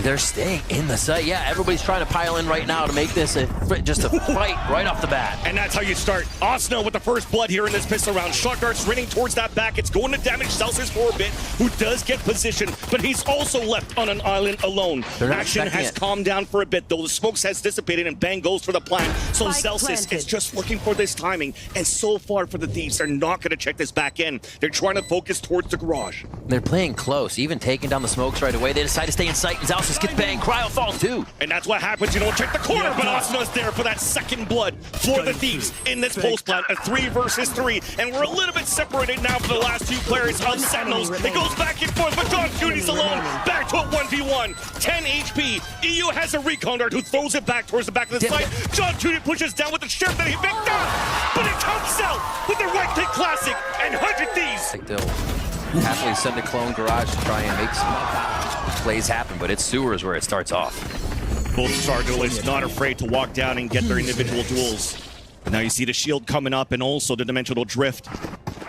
they're staying in the site. Yeah, everybody's trying to pile in right now to make this just a fight right off the bat. And that's how you start. Osno with the first blood here in this pistol round. Shot darts raining towards that back. It's going to damage Celsius for a bit, who does get position, but he's also left on an island alone. Action has calmed down for a bit, though. The smokes has dissipated, and Bang goes for the plant. So Celsius is just looking for this timing. And so far for the Thieves, they're not going to check this back in. They're trying to focus towards the garage. They're playing close, even taking down the smokes right away. They decide to stay in sight, and Celsius gets banged. Cryo falls too. And that's what happens. You don't check the corner, but Osno's there for that second blood for the Thieves in this post plant. A 3 versus 3. And we're a little bit separated now for the last 2 players of Sentinels. It goes back and forth, but John Cuty's alone. Back to a 1v1. 10 HP. EU has a recon dart who throws it back towards the back of the site. John Cuty pushes down with the shift that he picked up. But he comes out with the right click classic and 100 Thieves. Like they'll happily send a clone garage to try and make some plays happen, but it's sewers where it starts off. Both star duelists not afraid to walk down and get their individual duels. But now you see the shield coming up and also the dimensional drift.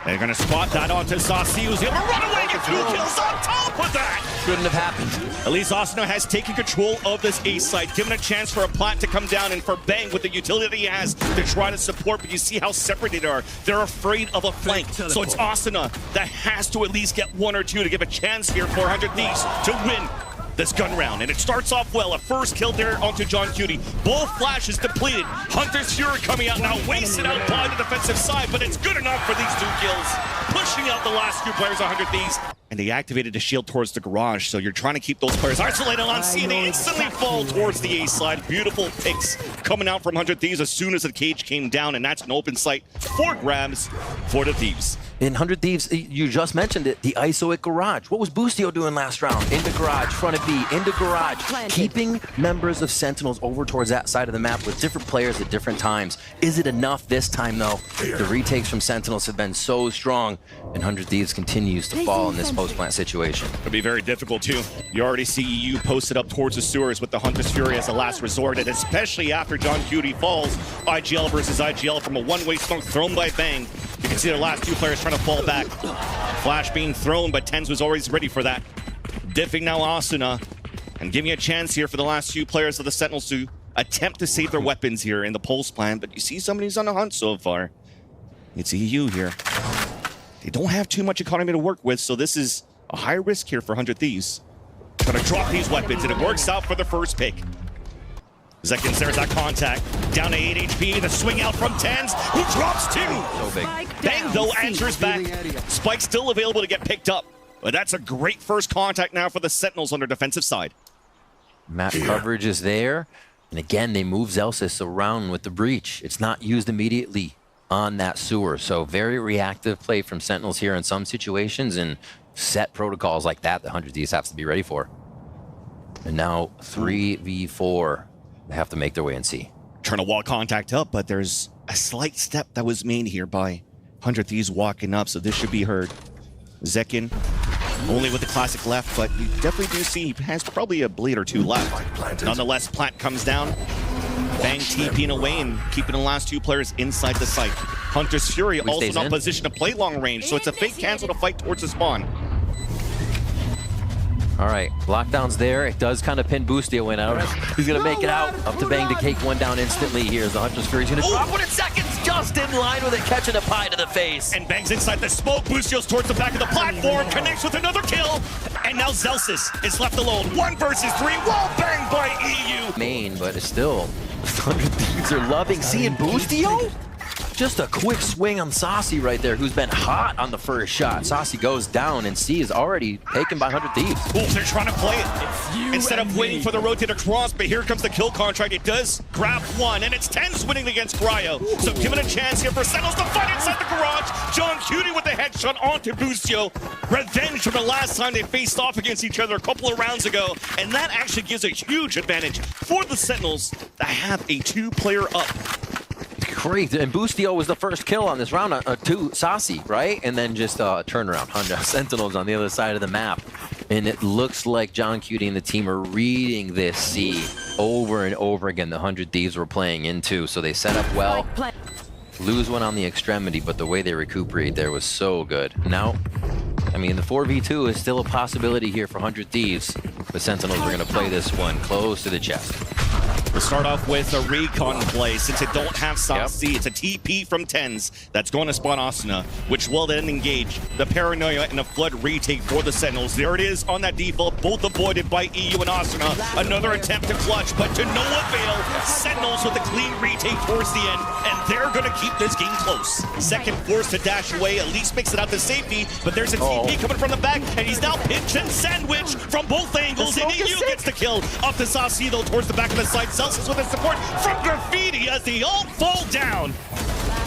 They're gonna spot that onto Saucy, who's able to run away and get 2 kills on top of that! Shouldn't have happened. At least Osno has taken control of this A site, given a chance for a plant to come down and for Bang with the utility that he has to try to support, but you see how separate they are. They're afraid of a flank. So it's Osno that has to at least get 1 or 2 to give a chance here for 100 Thieves to win this gun round. And it starts off well. A first kill there onto John Cuty. Both flashes depleted. Hunter's Fury coming out now, wasted out by the defensive side, but it's good enough for these 2 kills. Pushing out the last 2 players, 100 Thieves. And they activated the shield towards the garage, so you're trying to keep those players isolated on C, and they instantly fall towards the A side. Beautiful picks coming out from 100 Thieves as soon as the cage came down, and that's an open sight for grabs for the Thieves. In 100 Thieves, you just mentioned it, the ISO at garage. What was Boostio doing last round? Into garage, front of B, into garage. Keeping members of Sentinels over towards that side of the map with different players at different times. Is it enough this time, though? The retakes from Sentinels have been so strong, and 100 Thieves continues to fall in this post-plant situation. It'll be very difficult, too. You already see EU posted up towards the sewers with the Hunter's Fury as a last resort, and especially after John Cuty falls, IGL versus IGL from a one-way smoke thrown by Bang. You can see the last 2 players trying to fall back. Flash being thrown, but Tens was always ready for that. Diffing now Asuna, and giving a chance here for the last few players of the Sentinels to attempt to save their weapons here in the pulse plan, but you see somebody's on the hunt so far. It's EU here. They don't have too much economy to work with, so this is a high risk here for 100 Thieves. Gonna drop these weapons, and it works out for the first pick. Zekins, there's that contact. Down to 8 HP, the swing out from Tens, who drops 2. So big. Bang, though, answers back. Spike still available to get picked up. But that's a great first contact now for the Sentinels on their defensive side. Map coverage is there. And again, they move Celsius around with the breach. It's not used immediately on that sewer. So very reactive play from Sentinels here in some situations, and set protocols like that 100 Thieves have to be ready for. And now 3v4. They have to make their way and see. Trying to wall contact up, but there's a slight step that was made here by 100 Thieves walking up, so this should be heard. Zekin, only with the classic left, but you definitely do see he has probably a blade or 2 left. Nonetheless, plant comes down. Bang TPing away and keeping the last 2 players inside the site. Hunter's Fury also not positioned to play long range, so it's a fake cancel to fight towards the spawn. All right, lockdown's there. It does kind of pin Boostio in out. He's going to make it out. Up to Bang to take 1 down instantly. Here's the Hunter's Fury. He's going to drop 1 in seconds. Just in line with it, catching a pie to the face. And Bang's inside the smoke. Boostio's towards the back of the platform. Connects with another kill. And now Celsius is left alone. 1 versus 3. Wall bang by EU. Main, but it's still 100 Thieves are loving seeing Boostio. Just a quick swing on Saucy right there, who's been hot on the first shot. Saucy goes down, and C is already taken by 100 Thieves. Ooh, they're trying to play it. Instead of waiting for the rotate across, but here comes the kill contract. It does grab 1, and it's Tens winning against Cryo. So given a chance here for Sentinels to fight inside the garage. John Cuty with the headshot onto Boostio. Revenge from the last time they faced off against each other a couple of rounds ago. And that actually gives a huge advantage for the Sentinels to have a 2-player up. Great, and Boostio was the first kill on this round to Saucy, right? And then just a turnaround. Sentinels on the other side of the map. And it looks like John Cuty and the team are reading this C over and over again. The 100 Thieves were playing into, so they set up well. Lose 1 on the extremity, but the way they recuperate there was so good. Now, I mean, the 4v2 is still a possibility here for 100 Thieves, but Sentinels are going to play this one close to the chest. We'll start off with a recon play. Since it don't have Saucy, it's a TP from Tens that's going to spawn Asuna, which will then engage the Paranoia and a Flood retake for the Sentinels. There it is on that default, both avoided by EU and Asuna. Another attempt to clutch, but to no avail. Sentinels with a clean retake towards the end, and they're going to keep this game close. Second forced to dash away, at least makes it out to safety, but there's a TP coming from the back, and he's now pinched and sandwiched from both angles, and EU gets the kill. Up to Saucy, though, towards the back of the side. Celsius with the support from Graffiti as they all fall down.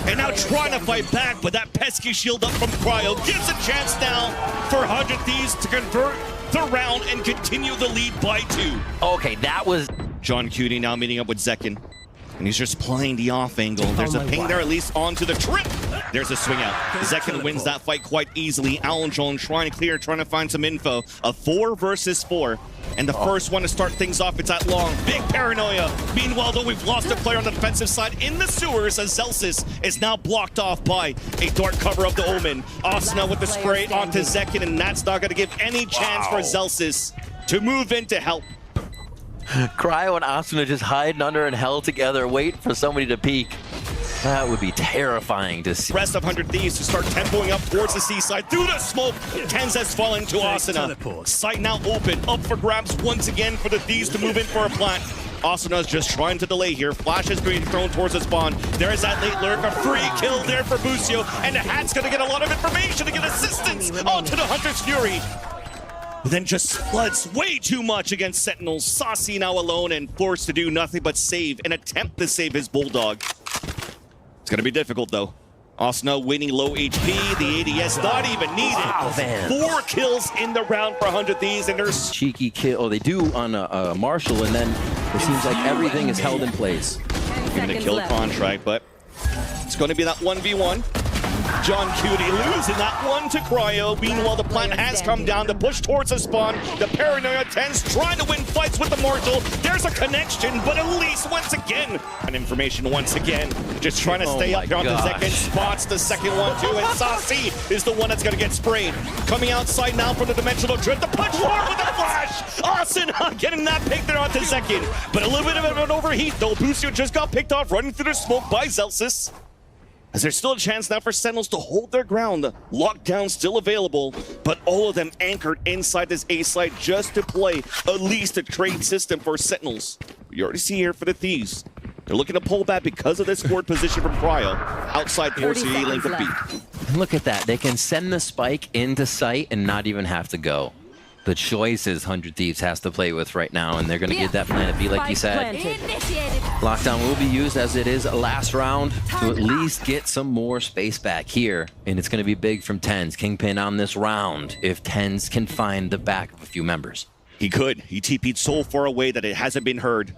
And now trying to fight back, but that pesky shield up from Cryo gives a chance now for 100 Thieves to convert the round and continue the lead by 2. Okay, that was... John Cutie now meeting up with Zekin. And he's just playing the off angle. There's a ping there, at least onto the trip. There's a swing out. Zekin wins that fight quite easily. Alan Jones trying to clear, trying to find some info. A 4 versus 4. And the first one to start things off, it's at long. Big Paranoia. Meanwhile, though, we've lost a player on the defensive side in the sewers as Celsius is now blocked off by a dark cover of the Omen. Asuna with the spray onto Zekin, and that's not going to give any chance for Celsius to move in to help. Cryo and Asuna just hiding under and held together, waiting for somebody to peek. That would be terrifying to see. Rest of 100 Thieves to start tempoing up towards the seaside through the smoke. Tens has fallen to Asuna. Site now open, up for grabs once again for the Thieves to move in for a plant. Asuna's just trying to delay here. Flash is being thrown towards the spawn. There's that late lurk, a free kill there for Busio, and the Hat's gonna get a lot of information to get assistance onto the Hunter's Fury. Then just floods way too much against Sentinels. Saucy now alone and forced to do nothing but save and attempt to save his Bulldog. It's going to be difficult, though. Asuna winning low HP. The ADS not even needed. Wow, man. 4 kills in the round for 100 Thieves, and there's cheeky kill. Oh, they do on a Marshall, and then it seems like everything is held in place. given a kill contract, but it's going to be that 1v1. John Cutie losing that one to Cryo. Meanwhile, the plant has come down to push towards the spawn. The Paranoia 10's trying to win fights with the Marshall. There's a connection, but Elise once again. And information once again. Just trying to stay up here on the second. Spots the second one too. And Saucy is the one that's going to get sprayed. Coming outside now from the dimensional drift. The punch forward with the flash. Asuna getting that pick there onto second. But a little bit of an overheat though. Busio just got picked off running through the smoke by Celsius. As there's still a chance now for Sentinels to hold their ground. Lockdown still available, but all of them anchored inside this A site just to play at least a trade system for Sentinels. You already see here for the Thieves. They're looking to pull back because of this forward position from Cryo. Outside towards the A lane to B. Look at that. They can send the spike into sight and not even have to go. The choices 100 Thieves has to play with right now, and they're going to get that planet B, like you said. Lockdown will be used as it is a last round to at least get some more space back here, and it's going to be big from Tens. Kingpin on this round if Tens can find the back of a few members. He could. He TP'd so far away that it hasn't been heard.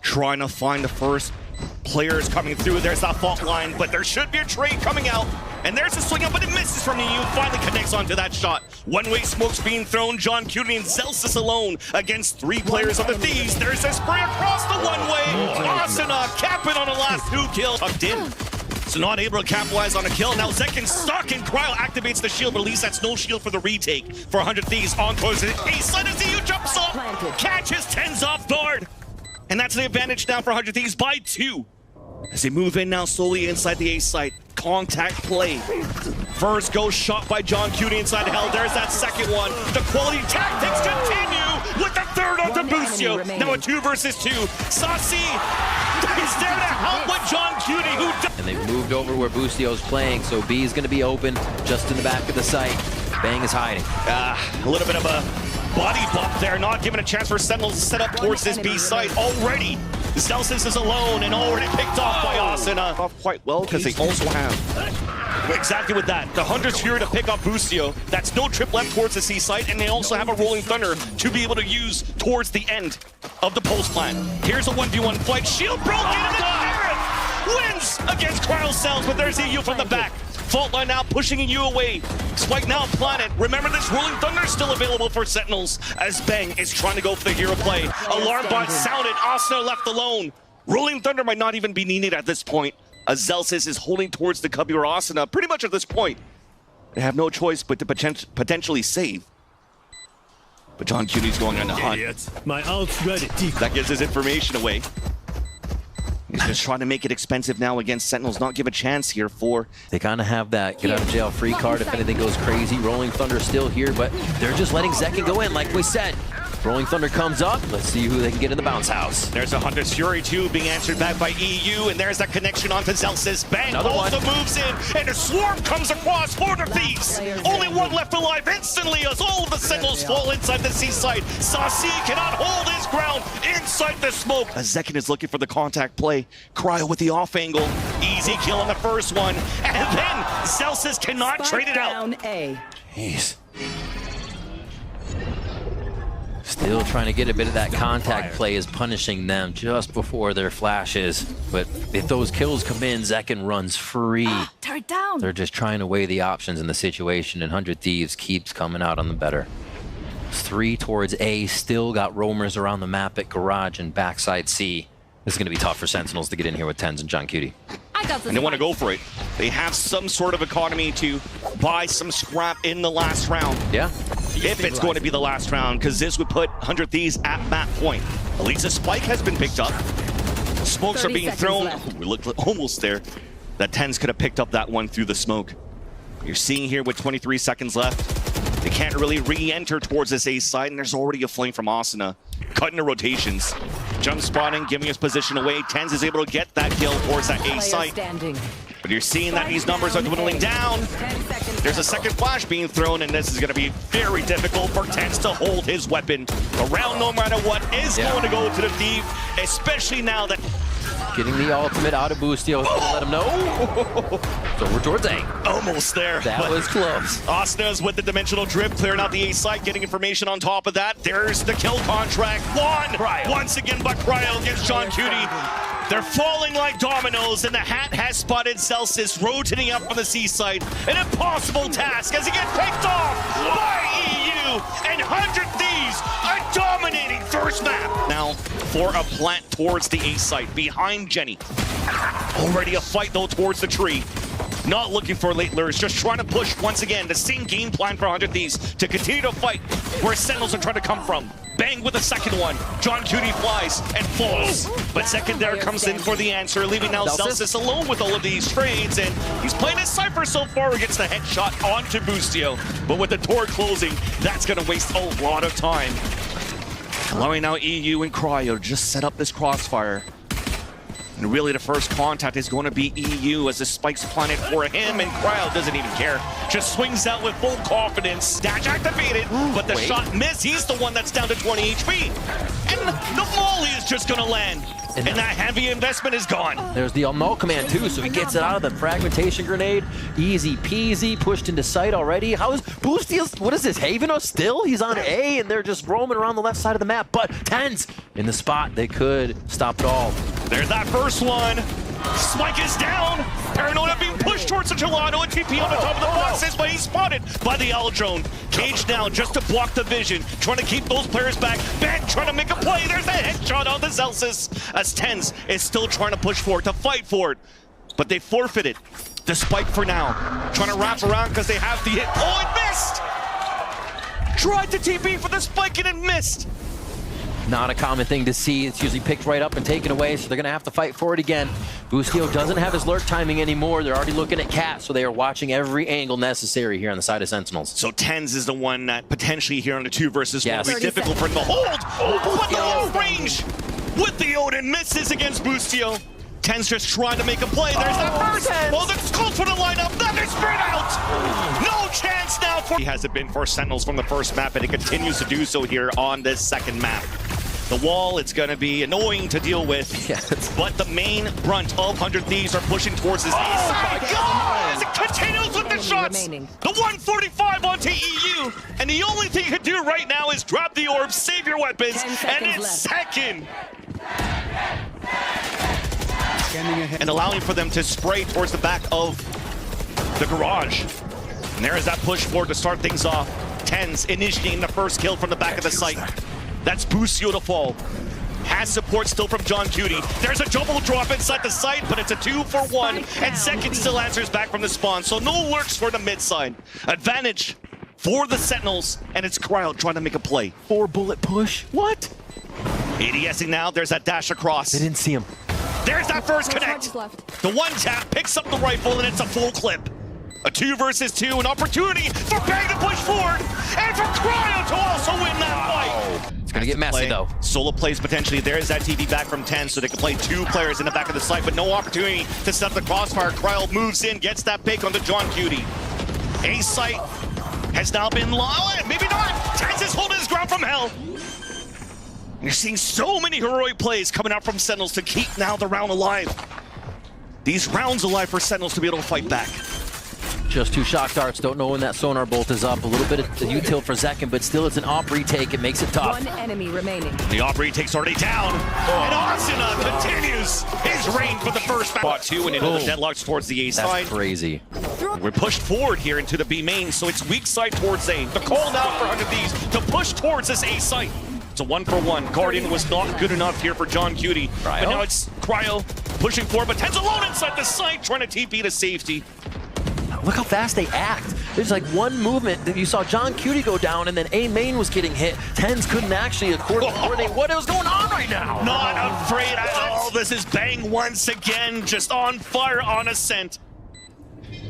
Trying to find the first players coming through. There's that fault line, but there should be a trade coming out. And there's a swing up, but it misses from the EU. Finally connects onto that shot. One-way smokes being thrown. John Cutie and Celsius alone against 3 players of the Thieves. There's a spray across the one-way. Asuna capping on the last 2 kills. Tucked in. So not able to capitalize on a kill. Now Zekin stuck and Cryo activates the shield, but at least that's no shield for the retake. For 100 Thieves on towards the A side as the EU jumps up. Catches Tens off guard. And that's the advantage now for 100 Thieves by 2. As they move in now slowly inside the A site. Contact play. First goes shot by John Cutie inside hell. There's that second one. The quality tactics continue with the third onto Busio. Now a 2 versus 2. Saucy is there to help with John Cutie, who and they've moved over where Busio's playing, so B is going to be open just in the back of the site. Bang is hiding. A little bit of a body bump there, not giving a chance for Sentinels to set up towards this B site already. Celsius is alone and already picked off by Asuna. Off quite well because they also have exactly with that. The Hunter's Fury to pick off Busio. That's no trip left towards the C site, and they also have a Rolling Thunder to be able to use towards the end of the post plan. Here's a 1v1 fight. Shield broken, and then Barrett wins against Cryo Cells, but there's EU from the back. Fault line now pushing you away. Spike now planet. Remember this Rolling Thunder is still available for Sentinels as Bang is trying to go for the hero play. Alarm bot sounded. Asuna left alone. Rolling Thunder might not even be needed at this point. As Celsius is holding towards the cubby or Asuna pretty much at this point. They have no choice but to potentially save. But John Cuny's going on the hunt. My ult's ready. That gives his information away. He's just trying to make it expensive now against Sentinels, not give a chance here for... They kind of have that get out of jail free card if anything goes crazy. Rolling Thunder still here, but they're just letting Zekin go in, like we said. Rolling Thunder comes up. Let's see who they can get in the bounce house. There's a Hunter's Fury 2 being answered back by EU, and there's that connection onto Zelsis. Bang Another also one. moves in, and a swarm comes across for the Thieves. Only one left alive instantly as all of the Sentinels fall inside the seaside. Saucy cannot hold his ground inside the smoke. As Zekin is looking for the contact play. Cryo with the off angle. Easy kill on the first one. And then Zelsis cannot trade it out. Down A. Jeez. Still trying to get a bit of that contact play is punishing them just before their flashes. But if those kills come in, Zekin runs free. Turret down. They're just trying to weigh the options in the situation, and 100 Thieves keeps coming out on the better. 3 towards A, still got roamers around the map at Garage and backside C. This is going to be tough for Sentinels to get in here with Tens and John Cutie. I got this. And they want to go for it. They have some sort of economy to buy some scrap in the last round. Yeah. If it's going to be the last round, because this would put 100 Thieves at that point. At least a spike has been picked up. Smokes are 30 being seconds thrown. left. We looked almost there. That Tens could have picked up that one through the smoke. You're seeing here with 23 seconds left. They can't really re-enter towards this A side, and there's already a flame from Asuna. Cutting the rotations. Jump spotting, giving his position away. Tens is able to get that kill towards that A site. Standing. But you're seeing that these numbers are dwindling down. 10 seconds There's a left. second flash being thrown, and this is going to be very difficult for Tens to hold his weapon. Around no matter what is going to go to the Thief, especially now that... Getting the ultimate out of Boostio. Let him know. So we're towards A. Almost there. That was close. Asna's with the dimensional drip, clearing out the A side, getting information on top of that. There's the kill contract. Once again by Cryo against John Cutie. They're falling like dominoes, and the hat has spotted Celsius rotating up from the seaside. An impossible task as he gets picked off by EU, and 100 Thieves are dominating first map. Now for a plant towards the A site behind Jenny. Already a fight though towards the tree. Not looking for late lures, just trying to push once again. The same game plan for 100 Thieves to continue to fight where Sentinels are trying to come from. Bang with the second one. John Cutie flies and falls. But secondary comes in for the answer, leaving now Celsius alone with all of these trades. And he's playing his Cypher so far against the headshot onto Boostio. But with the door closing, that's going to waste a lot of time. Allowing now EU and Cryo to just set up this crossfire. And really the first contact is going to be EU as the spikes planted for him, and Cryo doesn't even care. Just swings out with full confidence. Dash activated, but the shot missed. He's the one that's down to 20 HP. And the volley is just going to land. And that heavy investment is gone. There's the null command too, so he gets it out of the fragmentation grenade. Easy peasy, pushed into sight already. How is Boostio's, what is this, Havenos still? He's on A and they're just roaming around the left side of the map, but Tens in the spot, they could stop it all. There's that first one. Spike is down. Paranoia being pushed towards the gelato, and TP on the top of the boxes, but he's spotted by the Aldrone. Cage now just to block the vision, trying to keep those players back. Ben trying to make a play. There's a headshot on the Celsius as Tens is still trying to push for it, to fight for it. But they forfeited the spike for now. Trying to wrap around because they have the hit. Oh, it missed! Tried to TP for the spike and it missed. Not a common thing to see. It's usually picked right up and taken away, so they're going to have to fight for it again. Boostio doesn't have his lurk timing anymore. They're already looking at Cat, so they are watching every angle necessary here on the side of Sentinels. So Tens is the one that potentially here on the 2 versus 1 Yes. will be difficult for him to hold. But the long range with the Odin misses against Boostio. Tens just trying to make a play. There's that first. Well, the calls for the lineup. Then they spread out. No chance now for. He hasn't been for Sentinels from the first map, and it continues to do so here on this second map. The wall, it's going to be annoying to deal with, but the main brunt of 100 Thieves are pushing towards this. Oh my God! As it continues with the shots. The 145 onto EU, and the only thing you can do right now is drop the orb, save your weapons, and it's second. And allowing for them to spray towards the back of the garage. And there is that push forward to start things off. Tens initiating the first kill from the back of the site. That's Boostio to fall. has support still from John Cutie. There's a double drop inside the site, but it's a 2-for-1, and Second still answers back from the spawn, so no lurks for the mid side. Advantage for the Sentinels, and it's Cryo trying to make a play. 4-bullet push. What? ADSing now, there's that dash across. They didn't see him. There's that first connect. The one tap picks up the rifle, and it's a full clip. A 2 versus 2, an opportunity for Bang to push forward, and for Cryo to also win that fight. It's gonna get messy though. Solo plays potentially. There's that TV back from 10, so they can play 2 players in the back of the site, but no opportunity to set up the crossfire. Cryo moves in, gets that pick onto John Cutie. A site has now been lost. Maybe not. Tens is holding his ground from hell. You're seeing so many heroic plays coming out from Sentinels to keep now the round alive. These rounds alive for Sentinels to be able to fight back. Just 2 shock darts, don't know when that sonar bolt is up. A little bit of the util for second, but still it's an op retake. It makes it tough. 1 enemy remaining. The op retake's already down. And Asuna continues his reign for the first spot 2 and into the deadlocks towards the A side. That's crazy. We're pushed forward here into the B main, so it's weak side towards A. The call now for 100 Thieves to push towards this A site. It's a 1-for-1. Guardian was not good enough here for John Cutie. But now it's Cryo pushing forward, but Ten's alone inside the site, trying to TP to safety. Look how fast they act. There's like one movement that you saw John Cutie go down, and then A main was getting hit. Tens couldn't actually coordinate what is going on right now. Not afraid at all. This is Bang once again, just on fire on Ascent.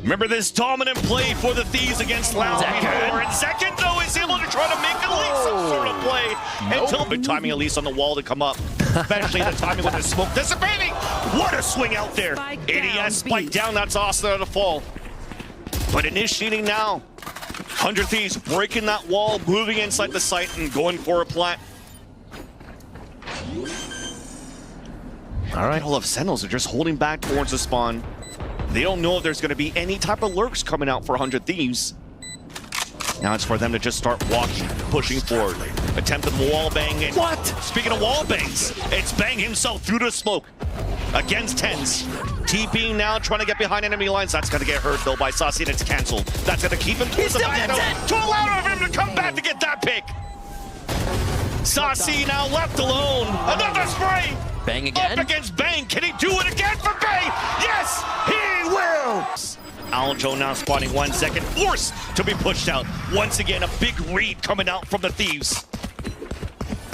Remember this dominant play for the Thieves against Loud before. And Second, though, is able to try to make at least some sort of play until the timing at least on the wall to come up. Especially the timing with the smoke dissipating. What a swing out there. ADS spike down. That's awesome to fall. But initiating now. 100 Thieves breaking that wall, moving inside the site and going for a plant. All right. All of Sentinels are just holding back towards the spawn. They don't know if there's going to be any type of lurks coming out for 100 Thieves. Now it's for them to just start walking, pushing forward. Attempted wall bang. And what? Speaking of wall bangs, it's Bang himself through the smoke against Tens. TPing now, trying to get behind enemy lines. That's going to get hurt though by Saucy, and it's canceled. That's going to keep him towards the back to allow him to come back to get that pick. Saucy now left alone. Another spray. Bang again. Up against Bang. Can he do it again for Bang? Yes, he will. Aljo now spawning 1 second, forced to be pushed out. Once again, a big read coming out from the Thieves.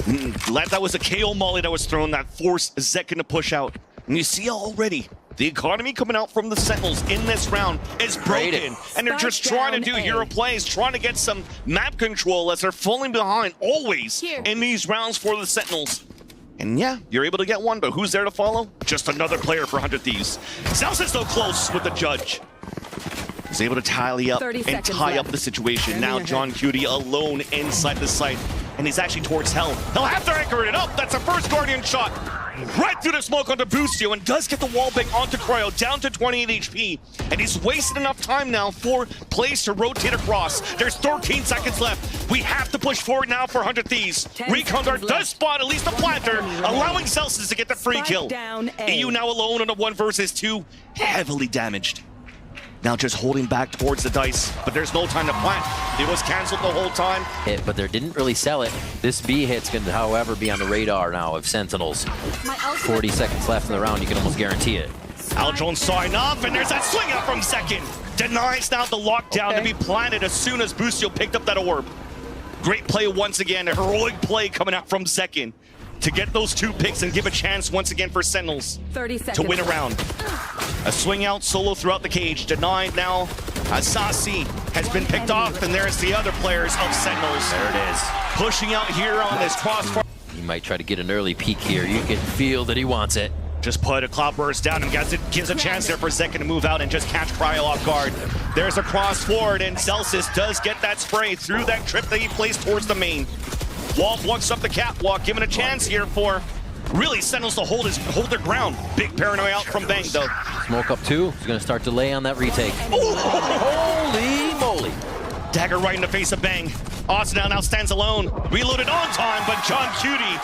That was a KO molly that was thrown, that forced Zekin to push out. And you see already, the economy coming out from the Sentinels in this round is broken. And they're just trying to do hero plays, trying to get some map control as they're falling behind always in these rounds for the Sentinels. And yeah, you're able to get one, but who's there to follow? Just another player for 100 Thieves. Zel's is so close with the judge. He's able to tally up and tie up the situation. Now John Cutie alone inside the site. And he's actually towards Hell. He'll have to anchor it up. That's a first Guardian shot. Right through the smoke onto Boostio, and does get the wall bang onto Cryo, down to 28 HP. And he's wasted enough time now for plays to rotate across. There's 13 seconds left. We have to push forward now for 100 Thieves. Recon Dart does spot at least a planter, allowing Celsius to get the free kill. EU now alone on a 1 versus 2, heavily damaged. Now just holding back towards the dice, but there's no time to plant. It was canceled the whole time. Hit, but they didn't really sell it. This B hit's can, however, be on the radar now of Sentinels. 40 seconds left in the round, you can almost guarantee it. Aljon saw enough, and there's that swing up from Second. Denies now the lockdown to be planted as soon as Boostio picked up that orb. Great play once again, a heroic play coming out from Second to get those 2 picks and give a chance once again for Sentinels to win a round. A swing out solo throughout the cage, denied now. Asasi has been picked off, and there's the other players of Sentinels. There it is. Pushing out here on this crossfire. He might try to get an early peek here. You can feel that he wants it. Just put a cloudburst down and gives a chance there for Zekin to move out and just catch Cryo off guard. There's a cross forward, and Celsius does get that spray through that trip that he plays towards the main. Wall blocks up the catwalk, giving a chance here for really Sentinels to hold their ground. Big paranoia out from Bang though. Smoke up 2. He's going to start to lay on that retake. Holy moly. Dagger right in the face of Bang. Austin now stands alone. Reloaded on time, but John Cutie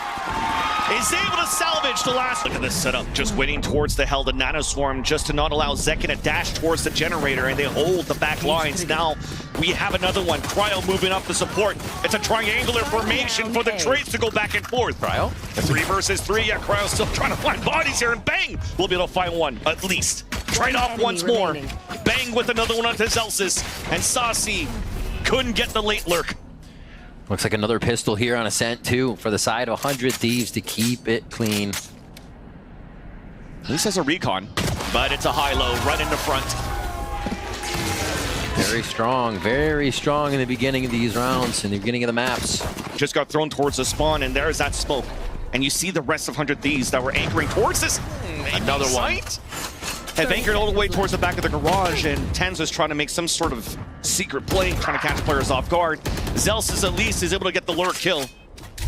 is able to salvage the last. Look at this setup, just waiting towards the hell, the Nanoswarm, just to not allow Zekin to dash towards the generator, and they hold the back lines. Now we have another one. Cryo moving up the support. It's a triangular formation for the trades to go back and forth. Cryo? 3 versus 3. Yeah, Cryo's still trying to find bodies here, and bang! We'll be able to find one, at least. Trade off once more. Bang with another one onto Zelsis, and Saucy couldn't get the late lurk. Looks like another pistol here on Ascent, too, for the side of 100 Thieves to keep it clean. At least has a recon, but it's a high-low right in the front. Very strong in the beginning of these rounds, in the beginning of the maps. Just got thrown towards the spawn, and there's that smoke. And you see the rest of 100 Thieves that were anchoring towards this. Another one. Have anchored all the way towards the back of the garage, and Tens is trying to make some sort of secret play, trying to catch players off guard. Zelsis at least is able to get the lure kill.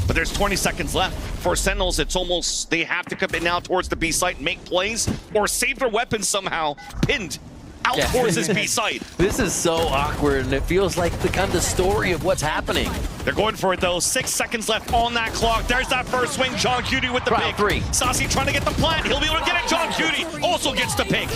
But there's 20 seconds left. For Sentinels, it's almost, they have to commit now towards the B site, make plays, or save their weapons somehow, pinned out towards this B site. This is so awkward, and it feels like the kind of story of what's happening. They're going for it though. 6 seconds left on that clock. There's that first swing. John Cutie with the pick. 3. Saucy trying to get the plant. He'll be able to get it. John Cutie also gets the pick.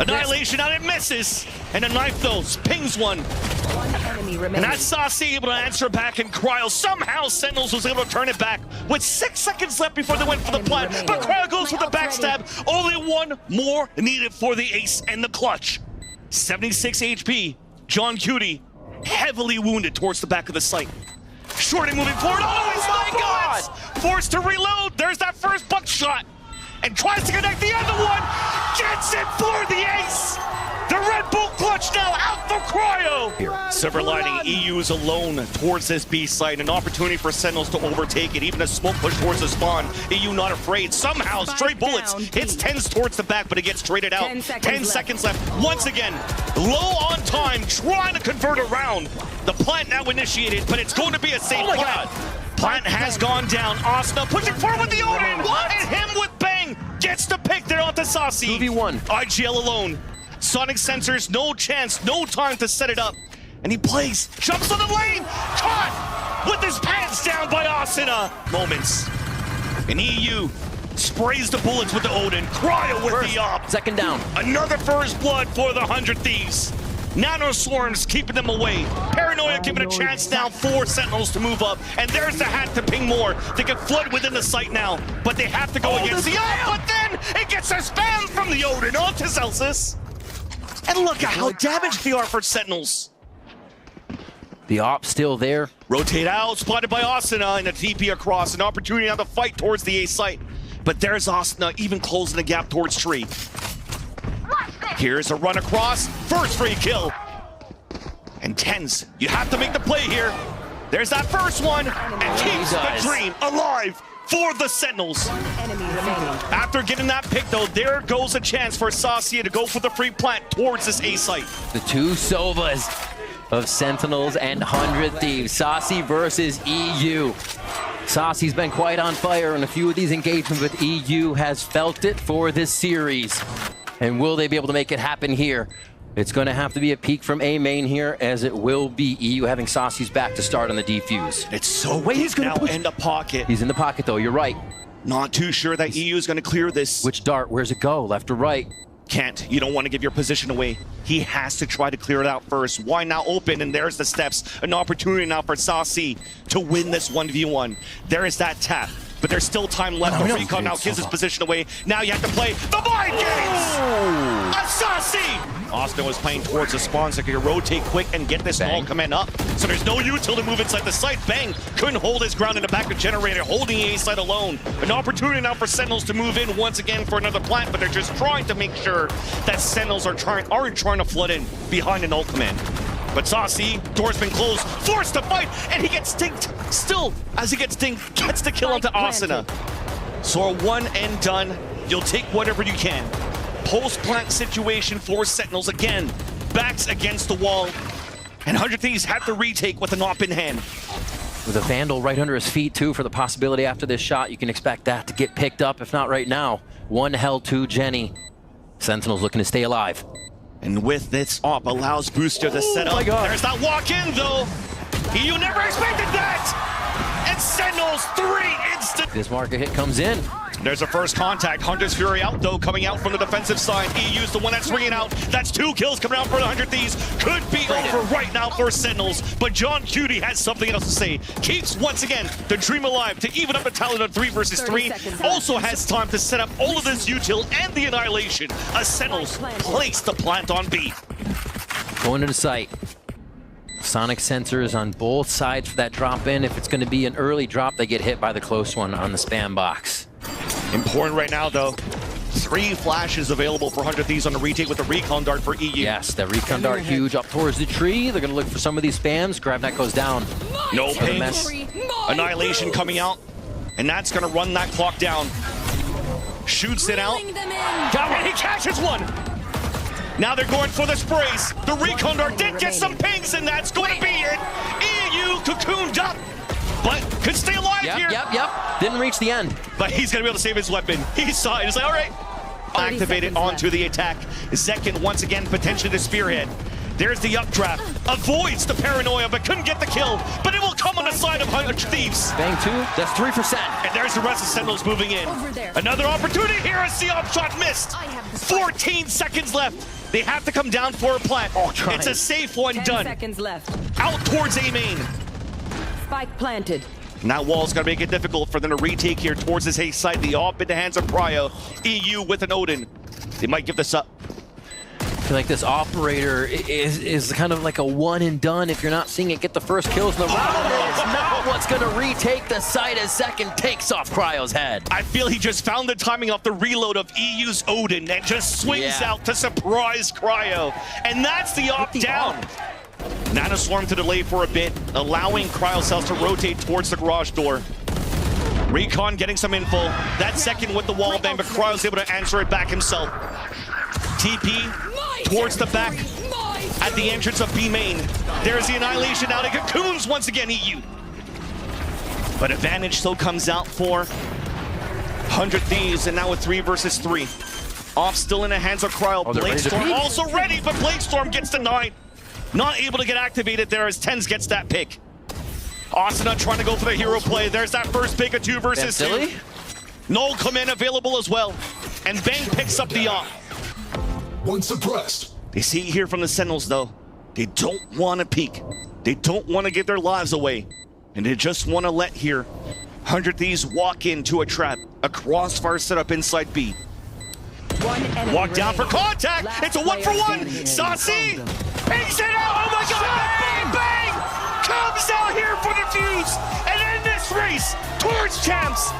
Annihilation out, it misses. And a knife though, pings one. And that's Saucy able to answer back, and Cryo somehow Sentinels was able to turn it back with 6 seconds left before they went for the plant. But Cryo goes for the backstab. Only one more needed for the ace and the clutch. 76 HP. John Cutie heavily wounded towards the back of the site. Shorty moving forward. Oh my God! Forced to reload. There's that first buckshot. And tries to connect the other one. Gets it for the ace. The Red Bull clutch now out for Cryo. Silver lining, EU is alone towards this B site. An opportunity for Sentinels to overtake it. Even a smoke push towards the spawn. EU not afraid. Somehow, stray bullets hits Tens towards the back, but it gets traded out. 10 seconds left. Once again, low on time, trying to convert around. The plant now initiated, but it's going to be a safe plant. Plant has gone down. Asuna pushing forward with the Odin. What? And him with bang. Gets the pick there onto Saucy. 2v1. IGL alone. Sonic sensors, no chance, no time to set it up. And he plays, jumps on the lane, caught with his pants down by Asuna. Moments. And EU sprays the bullets with the Odin. Cryo with the op. Second down. Another first blood for the 100 Thieves. Nano Swarms keeping them away. Paranoia giving a chance now for Sentinels to move up. And there's the hat to ping more. They can flood within the site now, but they have to go against the op. But then it gets a spam from the Odin onto Zelsis. And look at how damaged they are for Sentinels. The op still there. Rotate out, spotted by Asuna, and a TP across. An opportunity now to fight towards the A site. But there's Asuna even closing the gap towards tree. Here's a run across, first free kill. And Tens, you have to make the play here. There's that first one, and keeps the dream alive for the Sentinels. After getting that pick though, there goes a chance for Saucy to go for the free plant towards this A site. The two Sovas of Sentinels and 100 Thieves. Saucy versus EU. Saucy's been quite on fire in a few of these engagements, but EU has felt it for this series. And will they be able to make it happen here? It's going to have to be a peek from A main here, as it will be EU having Saucy's back to start on the defuse. It's so wait, he's going to in the pocket. He's in the pocket though, you're right. Not too sure that EU is going to clear this. Which dart? Where's it go? Left or right? Can't. You don't want to give your position away. He has to try to clear it out first. Why now open? And there's the steps. An opportunity now for Saucy to win this 1v1. There is that tap. But there's still time left. The recon now gives his position away. Now you have to play the mind games! A Saucy! Austin was playing towards the spawn, so he could rotate quick and get this small command up. So there's no util to move inside the site. Bang! Couldn't hold his ground in the back of Generator, holding the A site alone. An opportunity now for Sentinels to move in once again for another plant, but they're just trying to make sure that Sentinels aren't trying to flood in behind an ult command. But Saucy, door's been closed, forced to fight, and he gets stinked. Still, as he gets stinked, gets the kill onto Asuna. So a one and done, you'll take whatever you can. Post-plant situation for Sentinels again. Backs against the wall. And 100 Thieves have to retake with an op in hand. With a Vandal right under his feet too for the possibility after this shot, you can expect that to get picked up, if not right now. One hell to Jenny. Sentinels looking to stay alive. And with this op allows Booster to set up. There's that walk in though. You never expected that! and Sentinels 3 instant. This marker hit comes in. There's a first contact. Hunter's Fury out, though, coming out from the defensive side. EU's the one that's ringing out. That's 2 kills coming out for the 100 Thieves. Could be over right now for Sentinels, but John Cutie has something else to say. Keeps, once again, the dream alive to even up the tally on 3 versus 3. Also has time to set up all of this util and the annihilation. A Sentinels place the plant on B. Going into sight. Sonic sensors on both sides for that drop in. If it's going to be an early drop, they get hit by the close one on the spam box. Important right now, though. 3 flashes available for 100 Thieves on the retake with the recon dart for EU. Yes, the recon dart huge up towards the tree. They're going to look for some of these spams. Grab goes down. No ping. Annihilation coming out. And that's going to run that clock down. Shoots it out. Got one. He catches one. Now they're going for the sprays. The recon dart did get some pings, and that's going to be it. EU cocooned up, but could stay alive here. Yep. Didn't reach the end. But he's going to be able to save his weapon. He saw it. He's like, all right. Activated onto the attack. Zekin once again potentially the spearhead. There's the updraft. Avoids the paranoia, but couldn't get the kill. But it will come on the side of 100 Thieves. Bang 2. That's 3%. And there's the rest of Sentinels moving in. Another opportunity here as the up shot missed. 14 seconds left. They have to come down for a plant. It's a safe one. 10 done. seconds left. Out towards A main. Spike planted. And that wall's gonna make it difficult for them to retake here towards this A side. The op in the hands of Cryo. EU with an Odin. They might give this up. I feel like this operator is kind of like a one and done. If you're not seeing it get the first kills in the round, it's not what's going to retake the site as Second takes off Cryo's head. I feel he just found the timing off the reload of EU's Odin and just swings out to surprise Cryo. And that's the op down. Nanoswarm to delay for a bit, allowing Cryo cells to rotate towards the garage door. Recon getting some info. That Second with the wall bang, but Cryo's able to answer it back himself. TP towards the back at the entrance of B main. There's the annihilation out of cocoons once again, EU. But advantage still comes out for 100 Thieves, and now with 3 versus 3. Off still in the hands of Cryo. Bladestorm also ready, but Bladestorm gets denied. Not able to get activated there as Tens gets that pick. Asuna trying to go for the hero play. There's that first pick of 2 versus 2. Null command available as well. And Bang picks up the op. One suppressed. They see it here from the Sentinels, though. They don't want to peek. They don't want to give their lives away. And they just want to let here 100 Thieves walk into a trap. A crossfire set up inside B. Walk down for contact. It's a 1-for-1. Saucy pings it out. Oh my God. Bang, bang. Comes out here for the Thieves. And in this race towards champs.